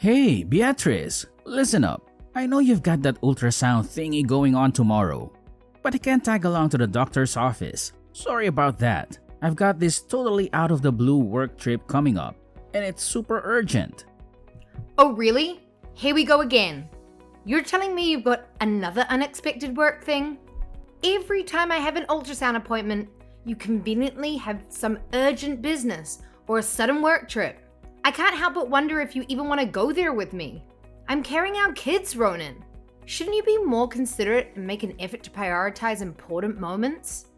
Hey, Beatrice, listen up. I know you've got that ultrasound thingy going on tomorrow, but I can't tag along to the doctor's office. Sorry about that. I've got this totally out of the blue work trip coming up, and it's super urgent. Oh, really? Here we go again. You're telling me you've got another unexpected work thing? Every time I have an ultrasound appointment, you conveniently have some urgent business or a sudden work trip. I can't help but wonder if you even want to go there with me. I'm carrying our kids, Ronan. Shouldn't you be more considerate and make an effort to prioritize important moments?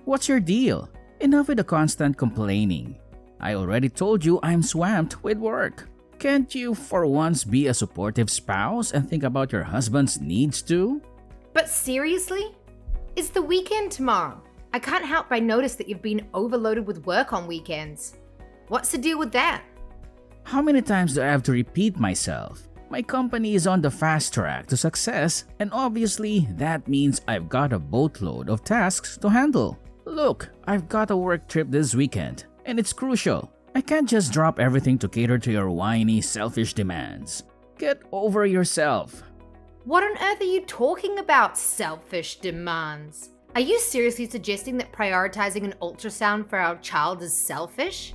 What's your deal? Enough with the constant complaining. I already told you I'm swamped with work. Can't you for once be a supportive spouse and think about your husband's needs too? But seriously? It's the weekend tomorrow. I can't help but notice that you've been overloaded with work on weekends. What's the deal with that? How many times do I have to repeat myself? My company is on the fast track to success, and obviously that means I've got a boatload of tasks to handle. Look, I've got a work trip this weekend, and it's crucial. I can't just drop everything to cater to your whiny, selfish demands. Get over yourself. What on earth are you talking about, selfish demands? Are you seriously suggesting that prioritizing an ultrasound for our child is selfish?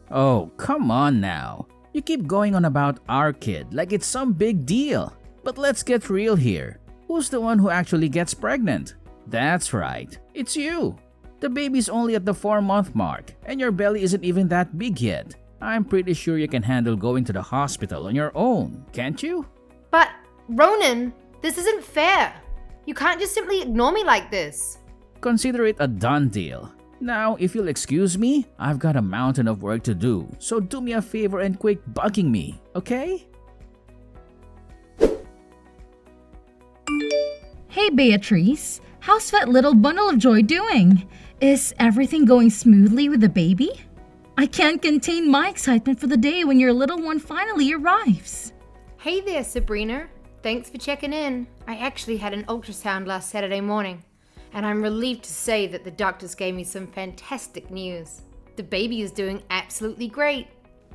Oh, come on now. You keep going on about our kid like it's some big deal. But let's get real here. Who's the one who actually gets pregnant? That's right, it's you. The baby's only at the 4-month mark, and your belly isn't even that big yet. I'm pretty sure you can handle going to the hospital on your own, can't you? But, Ronan, this isn't fair. You can't just simply ignore me like this. Consider it a done deal. Now, if you'll excuse me, I've got a mountain of work to do, so do me a favor and quit bugging me, okay? Hey Beatrice, how's that little bundle of joy doing? Is everything going smoothly with the baby? I can't contain my excitement for the day when your little one finally arrives. Hey there, Sabrina. Thanks for checking in. I actually had an ultrasound last Saturday morning, and I'm relieved to say that the doctors gave me some fantastic news. The baby is doing absolutely great.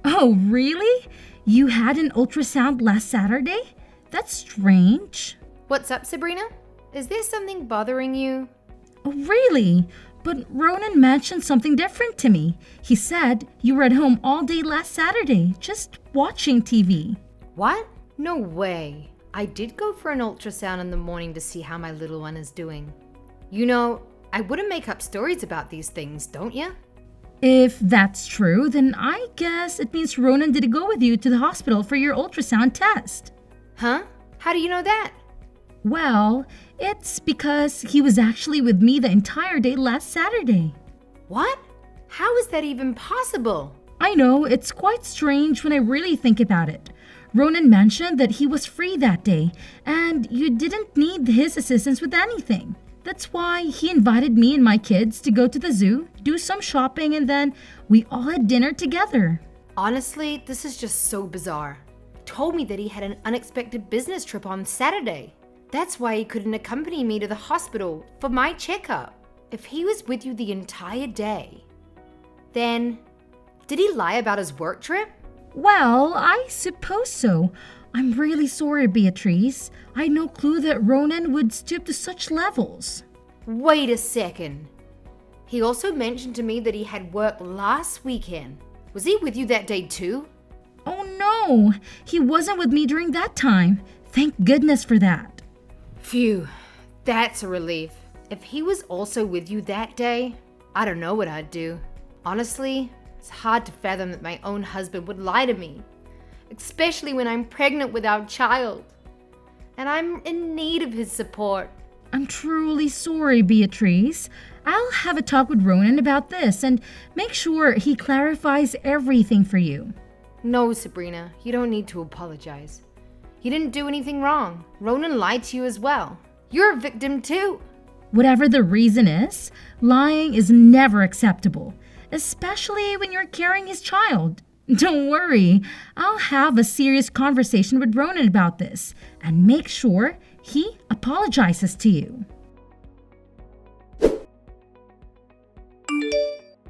Oh, really? You had an ultrasound last Saturday? That's strange. What's up, Sabrina? Is there something bothering you? Oh, really? But Ronan mentioned something different to me. He said you were at home all day last Saturday, just watching TV. What? No way. I did go for an ultrasound in the morning to see how my little one is doing. You know, I wouldn't make up stories about these things, don't you? If that's true, then I guess it means Ronan didn't go with you to the hospital for your ultrasound test. Huh? How do you know that? Well, it's because he was actually with me the entire day last Saturday. What? How is that even possible? I know, it's quite strange when I really think about it. Ronan mentioned that he was free that day, and you didn't need his assistance with anything. That's why he invited me and my kids to go to the zoo, do some shopping, and then we all had dinner together. Honestly, this is just so bizarre. He told me that he had an unexpected business trip on Saturday. That's why he couldn't accompany me to the hospital for my checkup. If he was with you the entire day, then did he lie about his work trip? Well, I suppose so. I'm really sorry, Beatrice. I had no clue that Ronan would stoop to such levels. Wait a second. He also mentioned to me that he had work last weekend. Was he with you that day too? Oh no, he wasn't with me during that time. Thank goodness for that. Phew, that's a relief. If he was also with you that day, I don't know what I'd do. Honestly, it's hard to fathom that my own husband would lie to me, especially when I'm pregnant with our child. And I'm in need of his support. I'm truly sorry, Beatrice. I'll have a talk with Ronan about this and make sure he clarifies everything for you. No, Sabrina, you don't need to apologize. You didn't do anything wrong. Ronan lied to you as well. You're a victim too. Whatever the reason is, lying is never acceptable, especially when you're carrying his child. Don't worry, I'll have a serious conversation with Ronan about this and make sure he apologizes to you.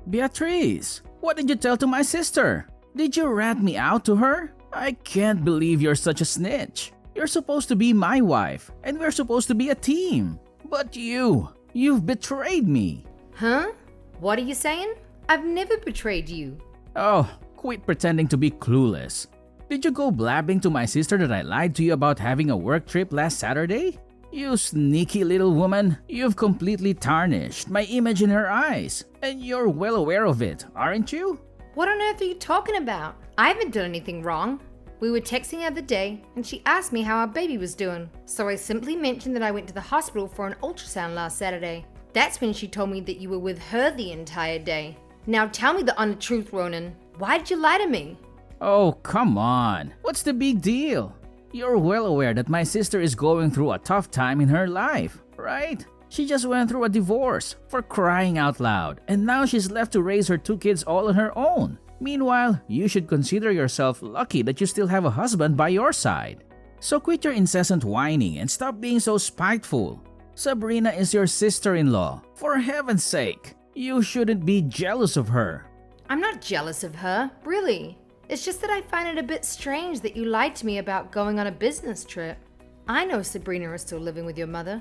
Beatrice, what did you tell to my sister? Did you rat me out to her? I can't believe you're such a snitch. You're supposed to be my wife, and we're supposed to be a team. But you've betrayed me. Huh? What are you saying? I've never betrayed you. Oh, quit pretending to be clueless. Did you go blabbing to my sister that I lied to you about having a work trip last Saturday? You sneaky little woman, you've completely tarnished my image in her eyes, and you're well aware of it, aren't you? What on earth are you talking about? I haven't done anything wrong. We were texting the other day, and she asked me how our baby was doing. So I simply mentioned that I went to the hospital for an ultrasound last Saturday. That's when she told me that you were with her the entire day. Now tell me the honest truth, Ronan. Why did you lie to me? Oh, come on. What's the big deal? You're well aware that my sister is going through a tough time in her life, right? She just went through a divorce, for crying out loud, and now she's left to raise her 2 kids all on her own. Meanwhile, you should consider yourself lucky that you still have a husband by your side. So quit your incessant whining and stop being so spiteful. Sabrina is your sister-in-law. For heaven's sake, you shouldn't be jealous of her. I'm not jealous of her, really. It's just that I find it a bit strange that you lied to me about going on a business trip. I know Sabrina is still living with your mother,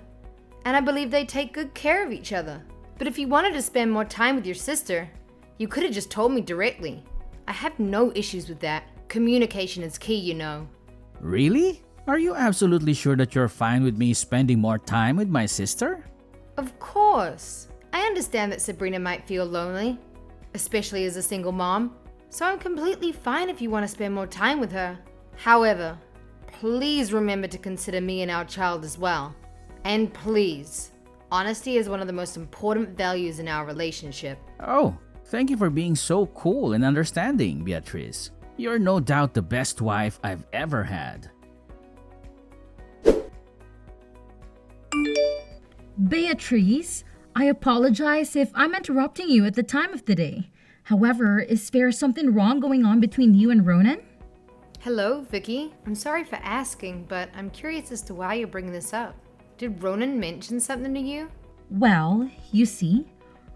and I believe they take good care of each other. But if you wanted to spend more time with your sister, you could have just told me directly. I have no issues with that. Communication is key, you know. Really? Are you absolutely sure that you're fine with me spending more time with my sister? Of course. I understand that Sabrina might feel lonely, especially as a single mom, so I'm completely fine if you want to spend more time with her. However, please remember to consider me and our child as well. And please, honesty is one of the most important values in our relationship. Oh, thank you for being so cool and understanding, Beatrice. You're no doubt the best wife I've ever had. Beatrice, I apologize if I'm interrupting you at the time of the day. However, is there something wrong going on between you and Ronan? Hello, Vicky. I'm sorry for asking, but I'm curious as to why you're bringing this up. Did Ronan mention something to you? Well, you see,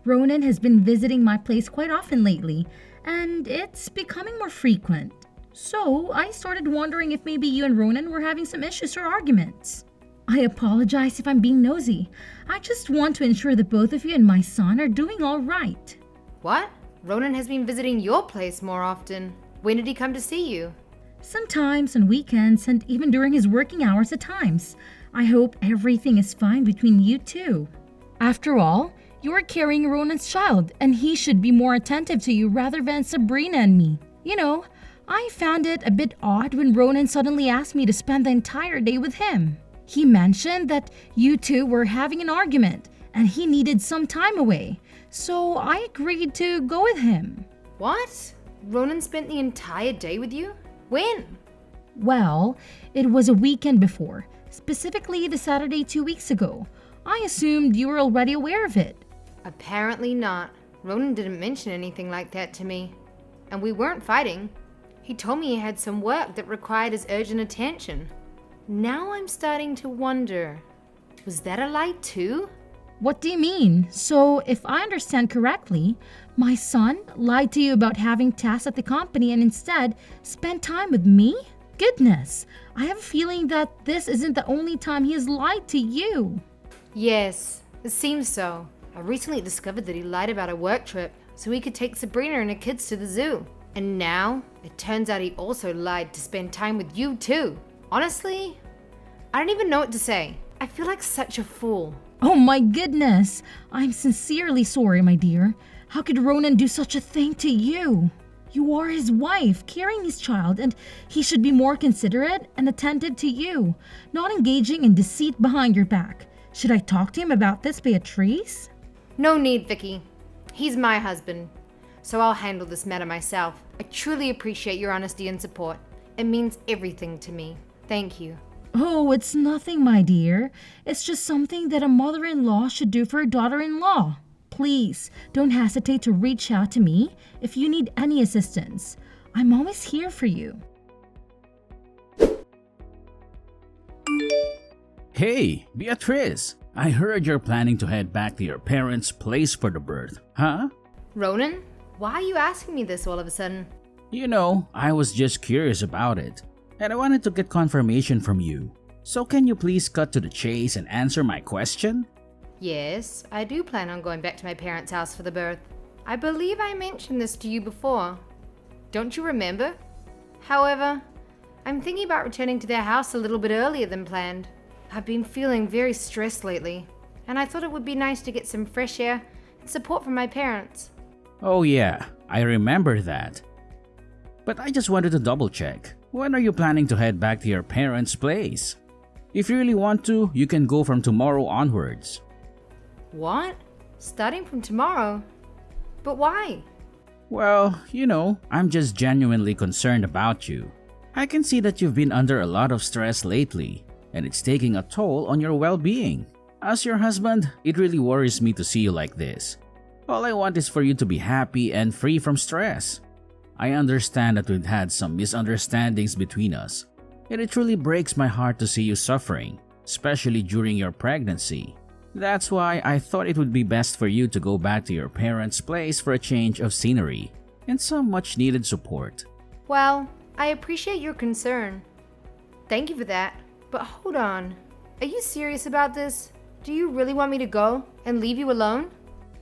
Ronan has been visiting my place quite often lately, and it's becoming more frequent. So I started wondering if maybe you and Ronan were having some issues or arguments. I apologize if I'm being nosy. I just want to ensure that both of you and my son are doing all right. What? Ronan has been visiting your place more often. When did he come to see you? Sometimes on weekends and even during his working hours at times. I hope everything is fine between you two. After all, you are carrying Ronan's child, and he should be more attentive to you rather than Sabrina and me. You know, I found it a bit odd when Ronan suddenly asked me to spend the entire day with him. He mentioned that you two were having an argument, and he needed some time away, so I agreed to go with him. What? Ronan spent the entire day with you? When? Well, it was a weekend before, specifically the Saturday 2 weeks ago. I assumed you were already aware of it. Apparently not. Ronan didn't mention anything like that to me. And we weren't fighting. He told me he had some work that required his urgent attention. Now I'm starting to wonder, was that a lie too? What do you mean? So, if I understand correctly, my son lied to you about having tasks at the company and instead spent time with me? Goodness, I have a feeling that this isn't the only time he has lied to you. Yes, it seems so. I recently discovered that he lied about a work trip so he could take Sabrina and her kids to the zoo. And now, it turns out he also lied to spend time with you too. Honestly, I don't even know what to say. I feel like such a fool. Oh my goodness, I'm sincerely sorry, my dear. How could Ronan do such a thing to you? You are his wife, carrying his child, and he should be more considerate and attentive to you, not engaging in deceit behind your back. Should I talk to him about this, Beatrice? No need, Vicky. He's my husband, so I'll handle this matter myself. I truly appreciate your honesty and support. It means everything to me. Thank you. Oh, it's nothing, my dear. It's just something that a mother-in-law should do for her daughter-in-law. Please, don't hesitate to reach out to me if you need any assistance. I'm always here for you. Hey, Beatrice. I heard you're planning to head back to your parents' place for the birth, huh? Ronan, why are you asking me this all of a sudden? I was just curious about it, and I wanted to get confirmation from you. So can you please cut to the chase and answer my question? Yes, I do plan on going back to my parents' house for the birth. I believe I mentioned this to you before. Don't you remember? However, I'm thinking about returning to their house a little bit earlier than planned. I've been feeling very stressed lately, and I thought it would be nice to get some fresh air and support from my parents. Oh yeah, I remember that. But I just wanted to double check. When are you planning to head back to your parents' place? If you really want to, you can go from tomorrow onwards. What? Starting from tomorrow? But why? Well, I'm just genuinely concerned about you. I can see that you've been under a lot of stress lately, and it's taking a toll on your well-being. As your husband, it really worries me to see you like this. All I want is for you to be happy and free from stress. I understand that we've had some misunderstandings between us, and it truly breaks my heart to see you suffering, especially during your pregnancy. That's why I thought it would be best for you to go back to your parents' place for a change of scenery and some much-needed support. Well, I appreciate your concern. Thank you for that. But hold on. Are you serious about this? Do you really want me to go and leave you alone?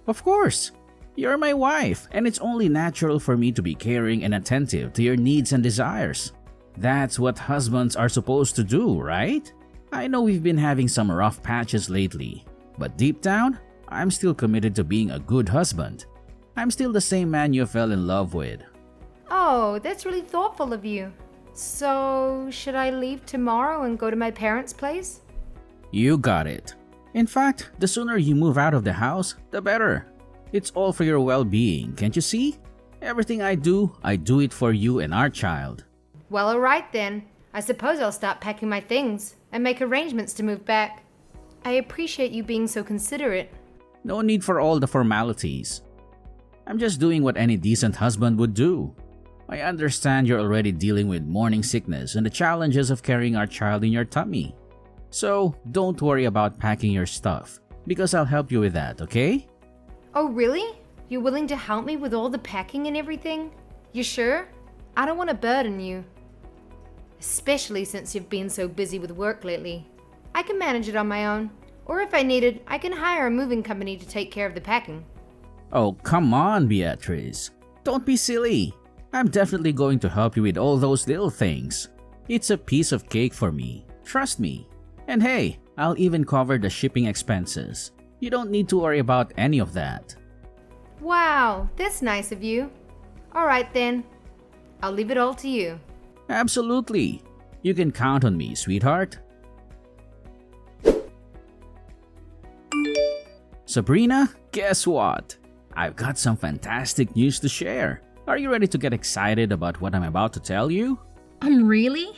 Of course! You're my wife, and it's only natural for me to be caring and attentive to your needs and desires. That's what husbands are supposed to do, right? I know we've been having some rough patches lately, but deep down, I'm still committed to being a good husband. I'm still the same man you fell in love with. Oh, that's really thoughtful of you. So, should I leave tomorrow and go to my parents' place? You got it. In fact, the sooner you move out of the house, the better. It's all for your well-being, can't you see? Everything I do it for you and our child. Well, alright then. I suppose I'll start packing my things and make arrangements to move back. I appreciate you being so considerate. No need for all the formalities. I'm just doing what any decent husband would do. I understand you're already dealing with morning sickness and the challenges of carrying our child in your tummy. So, don't worry about packing your stuff, because I'll help you with that, okay? Oh, really? You're willing to help me with all the packing and everything? You sure? I don't want to burden you. Especially since you've been so busy with work lately. I can manage it on my own. Or if I needed, I can hire a moving company to take care of the packing. Oh, come on, Beatrice. Don't be silly. I'm definitely going to help you with all those little things. It's a piece of cake for me. Trust me. And hey, I'll even cover the shipping expenses. You don't need to worry about any of that. Wow, that's nice of you. Alright then. I'll leave it all to you. Absolutely. You can count on me, sweetheart. Sabrina, guess what? I've got some fantastic news to share. Are you ready to get excited about what I'm about to tell you? Really?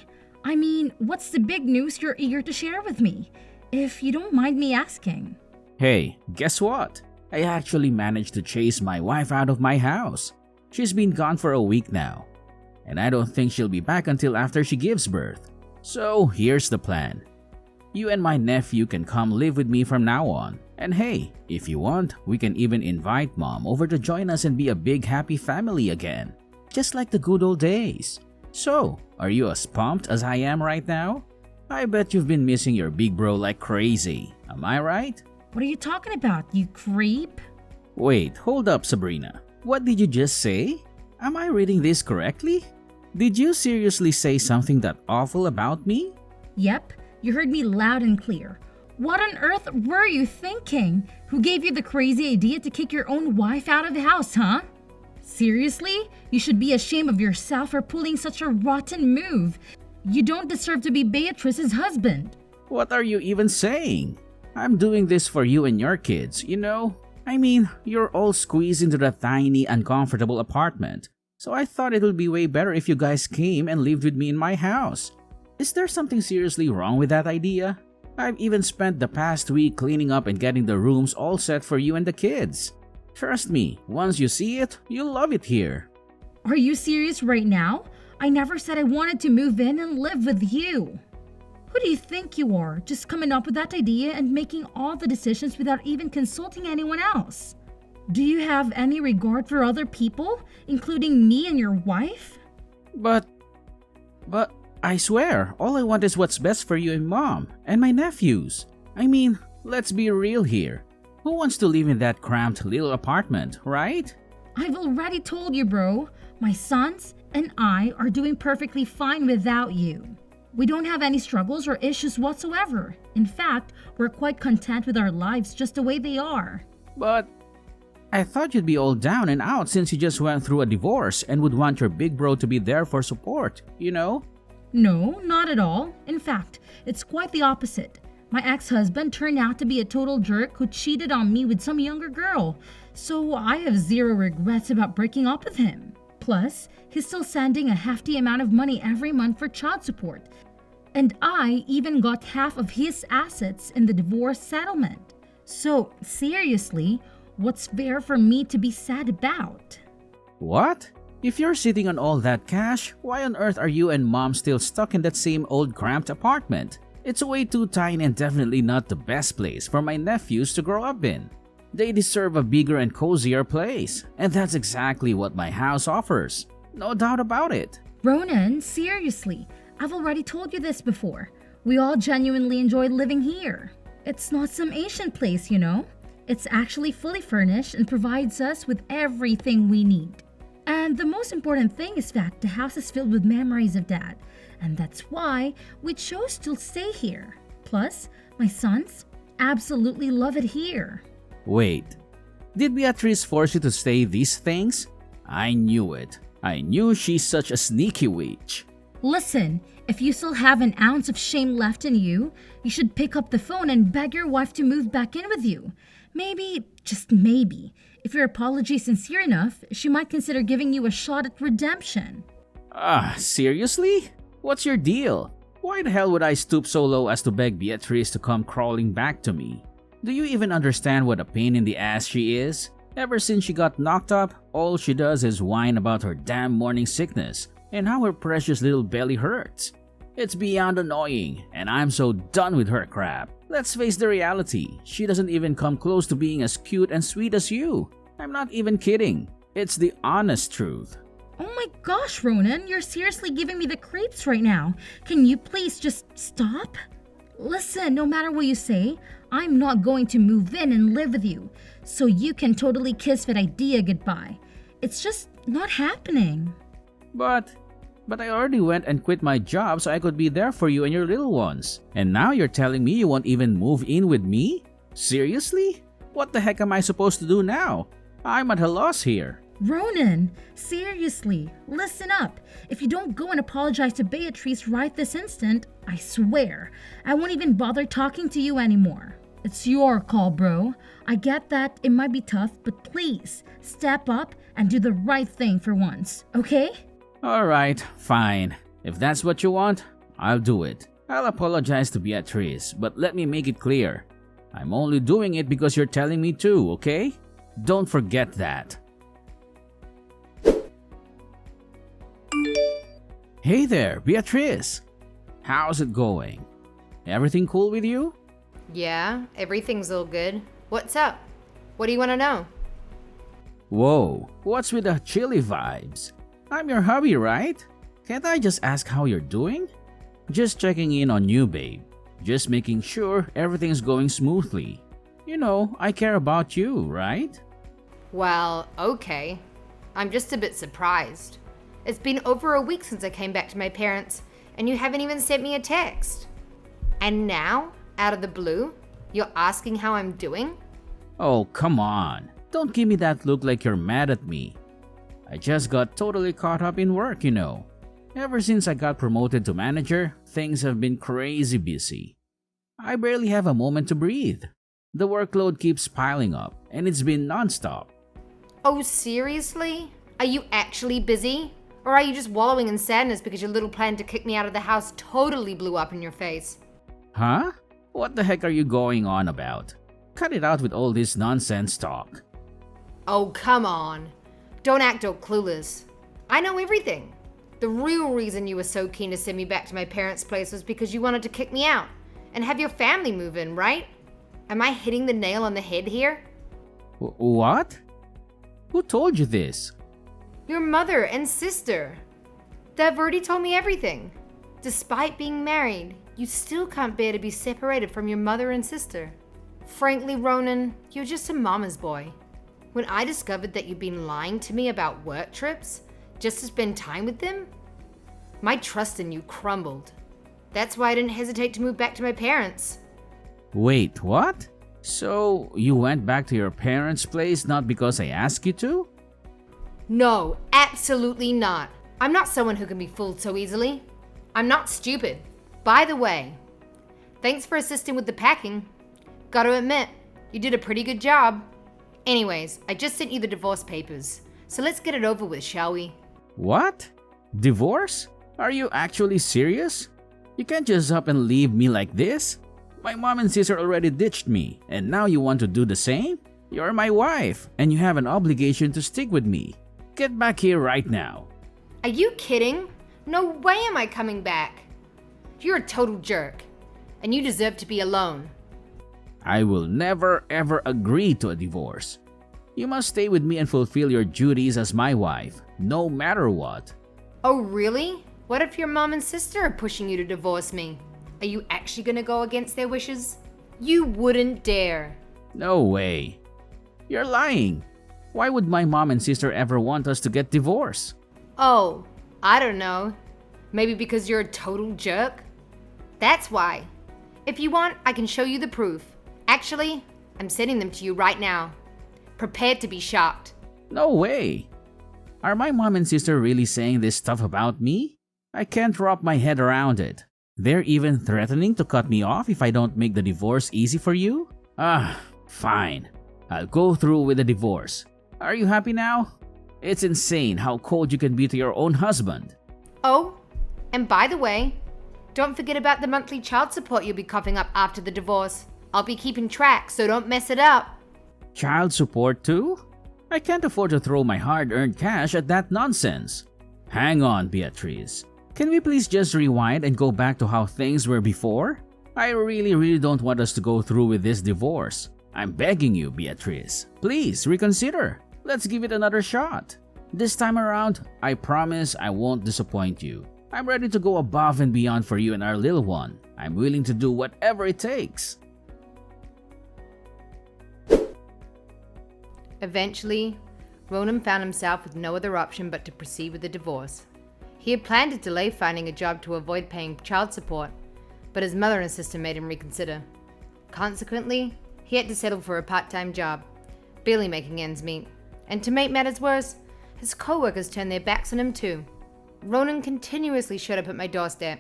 I mean, what's the big news you're eager to share with me? If you don't mind me asking. Hey, guess what? I actually managed to chase my wife out of my house. She's been gone for a week now, and I don't think she'll be back until after she gives birth. So here's the plan. You and my nephew can come live with me from now on. And hey, if you want, we can even invite Mom over to join us and be a big happy family again. Just like the good old days. So, are you as pumped as I am right now? I bet you've been missing your big bro like crazy. Am I right? What are you talking about, you creep? Wait, hold up, Sabrina. What did you just say? Am I reading this correctly? Did you seriously say something that awful about me? Yep, you heard me loud and clear. What on earth were you thinking? Who gave you the crazy idea to kick your own wife out of the house, huh? Seriously? You should be ashamed of yourself for pulling such a rotten move. You don't deserve to be Beatrice's husband. What are you even saying? I'm doing this for you and your kids, you know? I mean, you're all squeezed into the tiny, uncomfortable apartment. So I thought it would be way better if you guys came and lived with me in my house. Is there something seriously wrong with that idea? I've even spent the past week cleaning up and getting the rooms all set for you and the kids. Trust me, once you see it, you'll love it here. Are you serious right now? I never said I wanted to move in and live with you. Who do you think you are, just coming up with that idea and making all the decisions without even consulting anyone else? Do you have any regard for other people, including me and your wife? But, but I swear, all I want is what's best for you and Mom and my nephews. I mean, let's be real here. Who wants to live in that cramped little apartment, right? I've already told you, bro. My sons and I are doing perfectly fine without you. We don't have any struggles or issues whatsoever. In fact, we're quite content with our lives just the way they are. But I thought you'd be all down and out since you just went through a divorce and would want your big bro to be there for support, you know? No, not at all. In fact, it's quite the opposite. My ex-husband turned out to be a total jerk who cheated on me with some younger girl, so I have zero regrets about breaking up with him. Plus, he's still sending a hefty amount of money every month for child support. And I even got half of his assets in the divorce settlement. So, seriously, what's there for me to be sad about? What? If you're sitting on all that cash, why on earth are you and Mom still stuck in that same old cramped apartment? It's way too tiny and definitely not the best place for my nephews to grow up in. They deserve a bigger and cozier place, and that's exactly what my house offers. No doubt about it. Ronan, seriously, I've already told you this before. We all genuinely enjoy living here. It's not some Asian place, you know. It's actually fully furnished and provides us with everything we need. And the most important thing is that the house is filled with memories of Dad, and that's why we chose to stay here. Plus, my sons absolutely love it here. Wait, did Beatrice force you to say these things? I knew it. I knew she's such a sneaky witch. Listen, if you still have an ounce of shame left in you, you should pick up the phone and beg your wife to move back in with you. Maybe, just maybe, if your apology is sincere enough, she might consider giving you a shot at redemption. Seriously? What's your deal? Why the hell would I stoop so low as to beg Beatrice to come crawling back to me? Do you even understand what a pain in the ass she is? Ever since she got knocked up, all she does is whine about her damn morning sickness and how her precious little belly hurts. It's beyond annoying, and I'm so done with her crap. Let's face the reality, she doesn't even come close to being as cute and sweet as you. I'm not even kidding. It's the honest truth. Oh my gosh, Ronan, you're seriously giving me the creeps right now. Can you please just stop? Listen, no matter what you say, I'm not going to move in and live with you, so you can totally kiss that idea goodbye. It's just not happening. But I already went and quit my job so I could be there for you and your little ones. And now you're telling me you won't even move in with me? Seriously? What the heck am I supposed to do now? I'm at a loss here. Ronan, seriously, listen up. If you don't go and apologize to Beatrice right this instant, I swear, I won't even bother talking to you anymore. It's your call, bro. I get that it might be tough, but please, step up and do the right thing for once, okay? Alright, fine. If that's what you want, I'll do it. I'll apologize to Beatrice, but let me make it clear. I'm only doing it because you're telling me to, okay? Don't forget that. Hey there, Beatrice. How's it going? Everything cool with you? Yeah, everything's all good. What's up? What do you want to know? Whoa, what's with the chilly vibes? I'm your hubby, right? Can't I just ask how you're doing? Just checking in on you, babe. Just making sure everything's going smoothly. You know, I care about you, right? Well, okay. I'm just a bit surprised. It's been over a week since I came back to my parents, and you haven't even sent me a text. And now, out of the blue, you're asking how I'm doing? Oh, come on. Don't give me that look like you're mad at me. I just got totally caught up in work, you know. Ever since I got promoted to manager, things have been crazy busy. I barely have a moment to breathe. The workload keeps piling up, and it's been nonstop. Oh, seriously? Are you actually busy? Or are you just wallowing in sadness because your little plan to kick me out of the house totally blew up in your face? Huh? What the heck are you going on about? Cut it out with all this nonsense talk. Oh, come on. Don't act all clueless. I know everything. The real reason you were so keen to send me back to my parents' place was because you wanted to kick me out and have your family move in, right? Am I hitting the nail on the head here? What? Who told you this? Your mother and sister. They've already told me everything. Despite being married, you still can't bear to be separated from your mother and sister. Frankly, Ronan, you're just a mama's boy. When I discovered that you'd been lying to me about work trips just to spend time with them, my trust in you crumbled. That's why I didn't hesitate to move back to my parents. Wait, what? So, you went back to your parents' place not because I asked you to? No, absolutely not. I'm not someone who can be fooled so easily. I'm not stupid. By the way, thanks for assisting with the packing. Gotta admit, you did a pretty good job. Anyways, I just sent you the divorce papers, so let's get it over with, shall we? What? Divorce? Are you actually serious? You can't just up and leave me like this. My mom and sister already ditched me, and now you want to do the same? You're my wife, and you have an obligation to stick with me. Get back here right now. Are you kidding? No way am I coming back. You're a total jerk, and you deserve to be alone. I will never ever agree to a divorce. You must stay with me and fulfill your duties as my wife, no matter what. Oh, really? What if your mom and sister are pushing you to divorce me? Are you actually gonna go against their wishes? You wouldn't dare. No way. You're lying. Why would my mom and sister ever want us to get divorced? Oh, I don't know. Maybe because you're a total jerk? That's why. If you want, I can show you the proof. Actually, I'm sending them to you right now. Prepare to be shocked. No way. Are my mom and sister really saying this stuff about me? I can't wrap my head around it. They're even threatening to cut me off if I don't make the divorce easy for you? Fine. I'll go through with the divorce. Are you happy now? It's insane how cold you can be to your own husband. Oh, and by the way, don't forget about the monthly child support you'll be coughing up after the divorce. I'll be keeping track, so don't mess it up. Child support too? I can't afford to throw my hard-earned cash at that nonsense. Hang on, Beatrice. Can we please just rewind and go back to how things were before? I really don't want us to go through with this divorce. I'm begging you, Beatrice. Please reconsider. Let's give it another shot. This time around, I promise I won't disappoint you. I'm ready to go above and beyond for you and our little one. I'm willing to do whatever it takes. Eventually, Ronan found himself with no other option but to proceed with the divorce. He had planned to delay finding a job to avoid paying child support, but his mother and sister made him reconsider. Consequently, he had to settle for a part-time job, barely making ends meet. And to make matters worse, his co-workers turned their backs on him too. Ronan continuously showed up at my doorstep,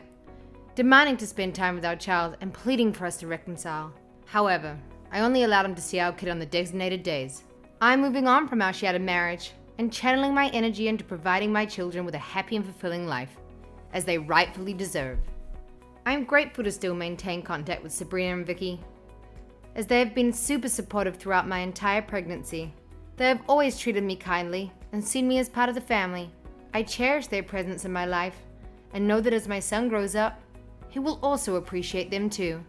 demanding to spend time with our child and pleading for us to reconcile. However, I only allowed him to see our kid on the designated days. I'm moving on from our shattered marriage and channeling my energy into providing my children with a happy and fulfilling life, as they rightfully deserve. I am grateful to still maintain contact with Sabrina and Vicky, as they have been super supportive throughout my entire pregnancy. They have always treated me kindly and seen me as part of the family. I cherish their presence in my life and know that as my son grows up, he will also appreciate them too.